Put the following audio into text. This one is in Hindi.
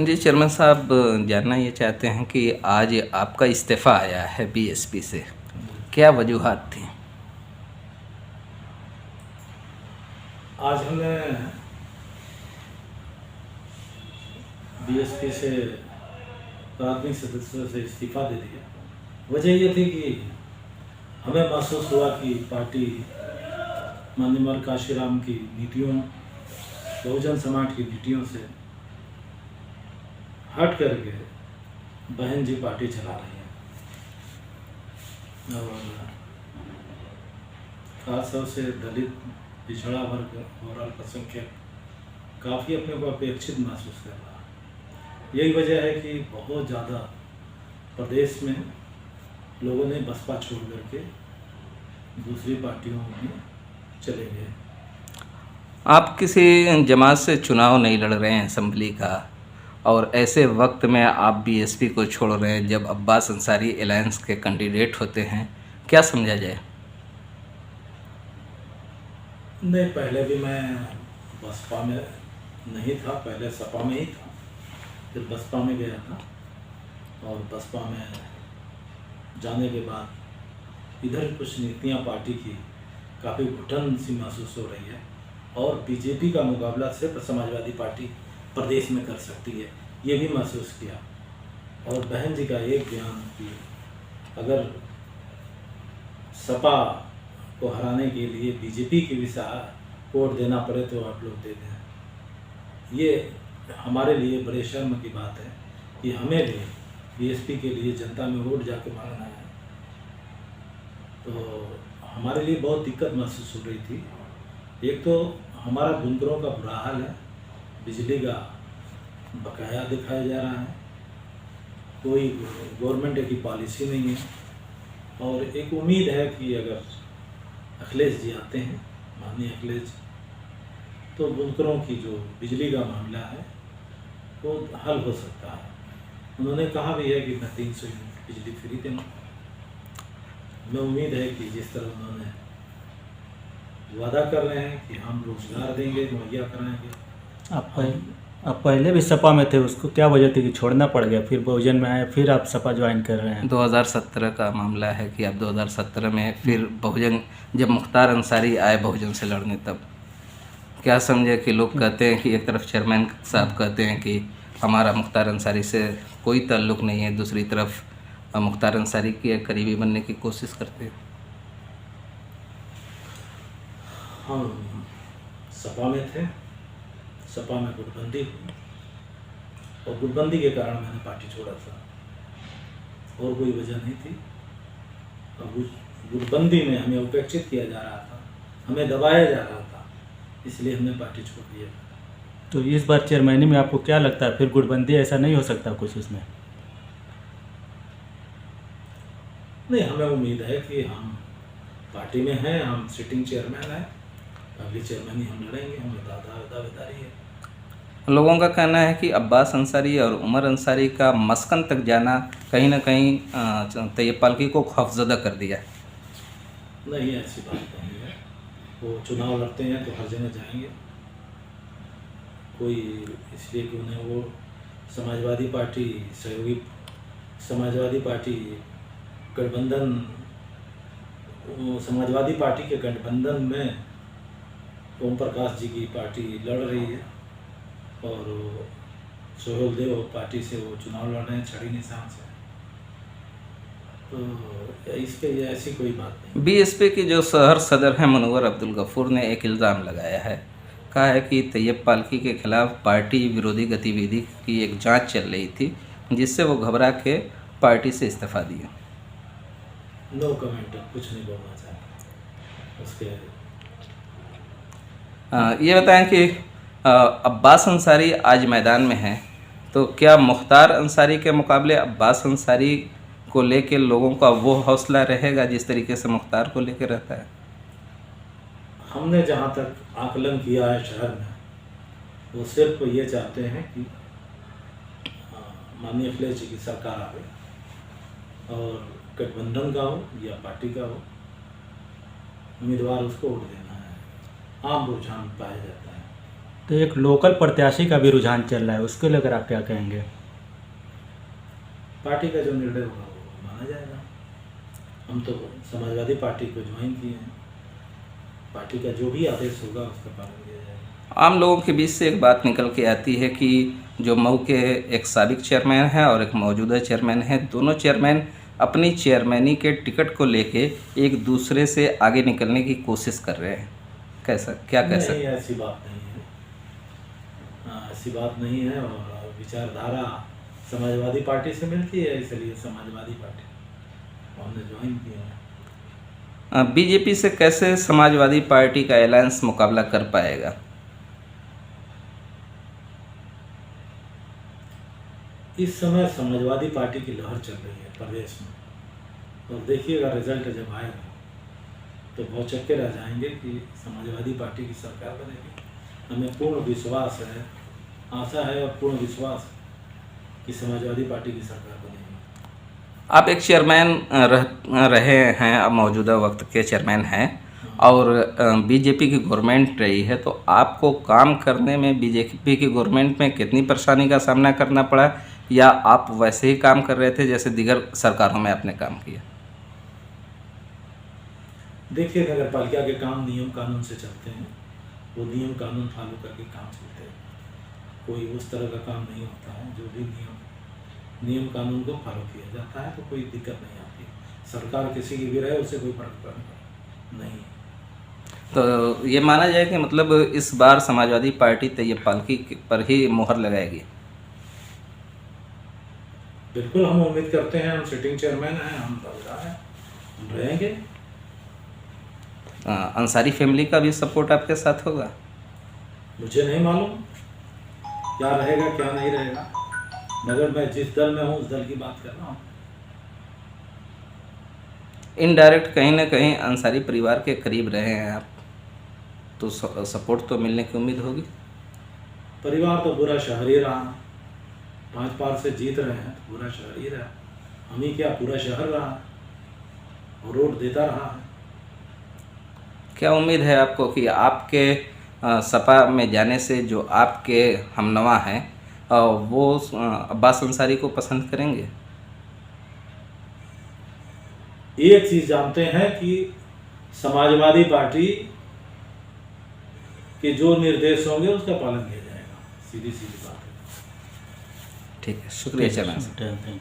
जी चेयरमैन साहब, जानना ये चाहते हैं कि आज आपका इस्तीफ़ा आया है बीएसपी से, क्या वजूहात थी? आज हमने बीएसपी से प्राथमिक सदस्यों से इस्तीफा दे दिया। वजह ये थी कि हमें महसूस हुआ कि पार्टी माननीय काशीराम की नीतियों, बहुजन समाज की नीतियों से हट करके बहन जी पार्टी चला रही है और खासतौर से दलित, पिछड़ा वर्ग और अल्पसंख्यक काफ़ी अपने को अपेक्षित महसूस कर रहा है। यही वजह है कि बहुत ज़्यादा प्रदेश में लोगों ने बसपा छोड़ करके दूसरी पार्टियों में चले गए। आप किसी जमात से चुनाव नहीं लड़ रहे हैं असम्बली का, और ऐसे वक्त में आप बीएसपी को छोड़ रहे हैं जब अब्बास अंसारी अलायंस के कैंडिडेट होते हैं, क्या समझा जाए? नहीं, पहले भी मैं बसपा में नहीं था, पहले सपा में ही था, फिर बसपा में गया था और बसपा में जाने के बाद इधर कुछ नीतियां पार्टी की काफ़ी घुटन सी महसूस हो रही है और बीजेपी का मुकाबला सिर्फ समाजवादी पार्टी प्रदेश में कर सकती है, ये भी महसूस किया। और बहन जी का एक बयान कि अगर सपा को हराने के लिए बीजेपी की भी वोट देना पड़े तो आप लोग दे दें, ये हमारे लिए बड़े शर्म की बात है कि हमें भी बीएसपी के लिए जनता में वोट जाके मांगना है। तो हमारे लिए बहुत दिक्कत महसूस हो रही थी। एक तो हमारा बुनकरों का बुरा हाल है, बिजली का बकाया दिखाया जा रहा है, कोई गवर्नमेंट की पॉलिसी नहीं है और एक उम्मीद है कि अगर अखिलेश जी आते हैं, माननीय अखिलेश, तो बुनकरों की जो बिजली का मामला है वो हल हो सकता है। उन्होंने कहा भी है कि मैं 300 यूनिट बिजली फ्री दूँगा। हमें उम्मीद है कि जिस तरह उन्होंने वादा कर रहे हैं कि हम रोजगार देंगे, मुहैया कराएंगे। आप पहले भी सपा में थे, उसको क्या वजह थी कि छोड़ना पड़ गया, फिर बहुजन में आए, फिर आप सपा ज्वाइन कर रहे हैं? 2017 का मामला है कि आप 2017 में फिर बहुजन, जब मुख्तार अंसारी आए बहुजन से लड़ने, तब क्या समझे कि लोग कहते हैं कि एक तरफ चेयरमैन साहब कहते हैं कि हमारा मुख्तार अंसारी से कोई ताल्लुक़ नहीं है, दूसरी तरफ मुख्तार अंसारी के करीबी बनने की कोशिश करते हैं। हम सपा में थे, सपा में गुटबंदी हुई और गुटबंदी के कारण मैंने पार्टी छोड़ा था और कोई वजह नहीं थी। और गुटबंदी में हमें उपेक्षित किया जा रहा था, हमें दबाया जा रहा था, इसलिए हमने पार्टी छोड़ दिया। तो इस बार चेयरमैनी में आपको क्या लगता है, फिर गुटबंदी ऐसा नहीं हो सकता कुछ इसमें? नहीं, हमें उम्मीद है कि हम पार्टी में हैं, हम सिटिंग चेयरमैन हैं, अगली चेयरमैन ही हम लड़ेंगे, हमें दावेदारी है। लोगों का कहना है कि अब्बास अंसारी और उमर अंसारी का मस्कन तक जाना कहीं ना कहीं तैयब पालकी को खौफजदा कर दिया। नहीं, ऐसी बात नहीं है। वो चुनाव लड़ते हैं तो हर जगह जाएंगे, कोई इसलिए कि उन्हें वो समाजवादी पार्टी सहयोगी, समाजवादी पार्टी गठबंधन, समाजवादी पार्टी के गठबंधन में ओम प्रकाश जी की पार्टी लड़ रही है और सोहेल देव पार्टी से वो चुनाव लड़ रहे हैं छड़ी निशान से। तो इसके लिए ऐसी कोई बात नहीं। बीएसपी की जो शहर सदर हैं मुनव्वर अब्दुल गफूर ने एक इल्ज़ाम लगाया है, कहा है कि तैयब पालकी के खिलाफ पार्टी विरोधी गतिविधि की एक जांच चल रही थी, जिससे वो घबरा के पार्टी से इस्तीफा दिया। नो कमेंट, कुछ नहीं बोलना चाहता उसके। ये बताएं कि अब्बास अंसारी आज मैदान में हैं, तो क्या मुख्तार अंसारी के मुकाबले अब्बास अंसारी को लेकर लोगों का वो हौसला रहेगा जिस तरीके से मुख्तार को लेकर रहता है? हमने जहाँ तक आकलन किया है शहर में, वो सिर्फ ये चाहते हैं कि माननीय अखिलेश जी की सरकार आवे और गठबंधन का हो या पार्टी का हो, उम्मीदवार उसको वोट देना है। आम रुझान पाया जाता है। तो एक लोकल प्रत्याशी का भी रुझान चल रहा है, उसको लेकर आप क्या कहेंगे? पार्टी का जो निर्णय होगा वो माना जाएगा। हम तो समाजवादी पार्टी को ज्वाइन किए हैं, पार्टी का जो भी आदेश होगा उसका पालन किया जाएगा। आम लोगों के बीच से एक बात निकल के आती है कि जो मऊ के एक साबिक चेयरमैन है और एक मौजूदा चेयरमैन है, दोनों चेयरमैन अपनी चेयरमैनी के टिकट को लेके एक दूसरे से आगे निकलने की कोशिश कर रहे हैं। कैसा क्या कह सकते नहीं, ऐसी बात नहीं है। हाँ, ऐसी बात नहीं है। और विचारधारा समाजवादी पार्टी से मिलती है, इसलिए समाजवादी पार्टी को हमने ज्वाइन किया है। बीजेपी से कैसे समाजवादी पार्टी का अलायंस मुकाबला कर पाएगा? इस समय समाजवादी पार्टी की लहर चल रही है प्रदेश में, और देखिएगा रिजल्ट जब आएगा तो बहुत चक्के रह जाएंगे कि समाजवादी पार्टी की सरकार बनेगी। हमें पूर्ण विश्वास है, आशा है और पूर्ण विश्वास है कि समाजवादी पार्टी की सरकार बनेगी। आप एक चेयरमैन रहे हैं, अब मौजूदा वक्त के चेयरमैन हैं और बीजेपी की गवर्नमेंट रही है, तो आपको काम करने में बीजेपी की गवर्नमेंट में कितनी परेशानी का सामना करना पड़ा, या आप वैसे ही काम कर रहे थे जैसे दीगर सरकारों में आपने काम किया? देखिए, नगर पालिका के काम नियम कानून से चलते हैं, वो नियम कानून फॉलो करके काम चलते हैं। कोई उस तरह का काम नहीं होता है, जो भी नियम कानून को फॉलो किया जाता है तो कोई दिक्कत नहीं आती। सरकार किसी की भी रहे उससे कोई फर्क पड़ता नहीं। तो ये माना जाए कि मतलब इस बार समाजवादी पार्टी तैयब पालकी पर ही मोहर लगाएगी? बिल्कुल, हम उम्मीद करते हैं। हम सिटिंग चेयरमैन हैं, हम दावेदार हैं, हम रहेंगे। अंसारी फैमिली का भी सपोर्ट आपके साथ होगा? मुझे नहीं मालूम क्या रहेगा क्या नहीं रहेगा, मगर मैं जिस दल में हूँ उस दल की बात कर रहा हूँ। इनडायरेक्ट कहीं ना कहीं अंसारी परिवार के करीब रहे हैं आप, तो सपोर्ट तो मिलने की उम्मीद होगी। परिवार तो पूरा शहर ही रहा, 5 बार से जीत रहे हैं तो पूरा शहर ही रहा। हम ही क्या, पूरा शहर रहा और वोट देता रहा है। क्या उम्मीद है आपको कि आपके सपा में जाने से जो आपके हमनवा हैं वो अब्बास अंसारी को पसंद करेंगे? एक चीज जानते हैं कि समाजवादी पार्टी के जो निर्देश होंगे उसका पालन किया जाएगा, सीधी सीधी बात है। ठीक है, शुक्रिया चला। Thank you.